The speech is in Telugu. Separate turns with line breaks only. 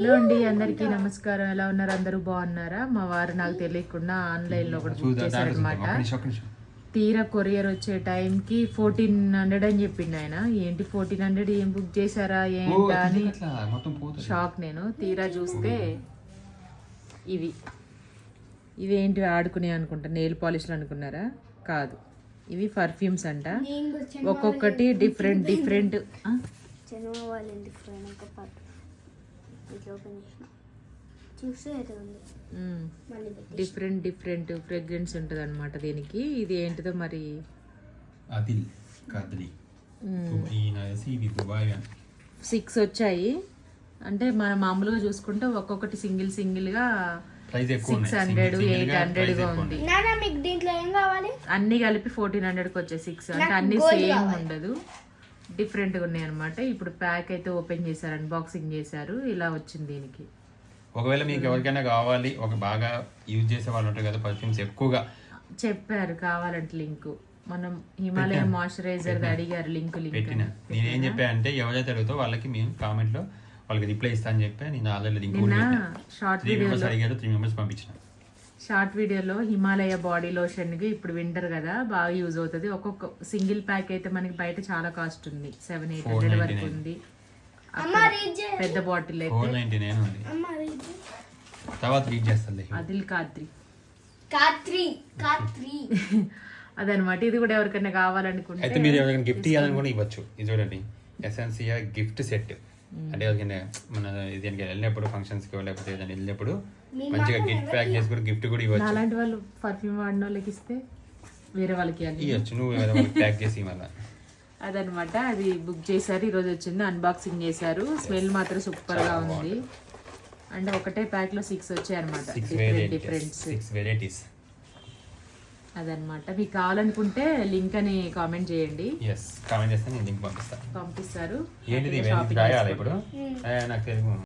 హలో అండి, అందరికీ నమస్కారం. ఎలా ఉన్నారు? అందరూ బాగున్నారా? మా వారు నాకు తెలియకుండా ఆన్లైన్లో ఒకటి బుక్ చేశారనమాట. తీరా కొరియర్ వచ్చే టైంకి 1400 అని చెప్పిండు ఆయన. ఏంటి 1400, ఏం బుక్ చేశారా ఏంటా అని షాక్. నేను తీరా చూస్తే ఇవేంటివి ఆడుకునే అనుకుంటా, నెయిల్ పాలిష్లు అనుకున్నారా? కాదు, ఇవి పర్ఫ్యూమ్స్ అంట. ఒక్కొక్కటి డిఫరెంట్ డిఫరెంట్ ఫ్రేగ్రెన్స్ ఉంటుంది అనమాట దీనికి. ఇది ఏంటిదో మరి. 6 వచ్చాయి అంటే మనం మామూలుగా చూసుకుంటే ఒక్కొక్కటి సింగిల్ గా 600, 800 గా ఉంది. అన్ని కలిపి 1400కి వచ్చాయి 6. అంటే అన్ని సేమ్ ఉండదు, డిఫరెంట్ గా ఉన్నాయి అనమాట. ఇప్పుడు ప్యాక్ అయితే ఓపెన్ చేశారు, అన్బాక్సింగ్ చేశారు. ఇలా వచ్చింది దీనికి.
ఒకవేళ మీకు ఎవరికైనా కావాలి, ఒక బాగా యూజ్ చేసే వాళ్ళు ఉంటారు కదా పర్ఫ్యూమ్స్, ఎక్కువగా
చెప్పారు కావాలంటే లింక్. మనం హిమాలయ మాయిశ్చరైజర్ అడిగారు, లింక్
పెట్టిన. నేను ఏం చెప్పానంటే ఎవరైతే అడుగుతో వాళ్ళకి మేము కామెంట్ లో వాళ్ళకి రిప్లై ఇస్తా అని చెప్పి నేను ఆల్రెడీ లింక్
షార్ట్
3 మెంబర్స్ అడిగారు, 3 మెంబర్స్ పంపించిన.
షార్ట్ వీడియోలో హిమాలయ బాడీ లోషన్ కి ఇప్పుడు వింటర్ కదా బాగా యూజ్ అవుతుంది. ఒక్కొక్క సింగిల్ ప్యాక్ అయితే మనకి బయట చాలా కాస్ట్ ఉంది, 700-800 వరకు ఉంది. పెద్ద బాటిల్ అయితే
499 ఉంది. తర్వాత రీడ్ చేస్తుంది
అదిల్ కాత్రి అదనమాట. ఇది కూడా ఎవరికైనా కావాలనుకుంటే
అయితే మీరు ఎవరికైనా గిఫ్ట్ ఇవ్వాలనుకుంటే ఇవ్వచ్చు. ఇది చూడండి, ఎసెన్సియా గిఫ్ట్ సెట్. అంటే ఎవరికైనా మన దీనికి వెళ్ళినప్పుడు ఫంక్షన్స్ కి లేకపోతే ఏదైనా వెళ్ళినప్పుడు మంచిగా గిఫ్ట్ ప్యాక్ చేసి కూడా గిఫ్ట్ కూడా ఇవ్వచ్చు.
అలాంటి వాళ్ళు పర్ఫ్యూమ్ వాడిన వాళ్ళకి ఇస్తే వేరే వాళ్ళకి
ఇవ్వచ్చు, నువ్వు వేరే వాళ్ళకి ప్యాక్ చేసి మళ్ళీ.
అదనమాట. అది బుక్ చేశారు, ఈరోజు వచ్చింది, అన్బాక్సింగ్ చేశారు. స్మెల్ మాత్రం సూపర్ గా ఉంది. అంటే ఒకటే ప్యాక్ లో 6 వచ్చాయి అనమాట, డిఫరెంట్
వెరైటీస్.
అదనమాట. మీకు కావాలనుకుంటే లింక్ అని కామెంట్ చేయండి.
కామెంట్ చేస్తే నేను లింక్ పంపిస్తారు.
పంపిస్తారు.
ఏంటిది ఇప్పుడు నాకు తెలుగు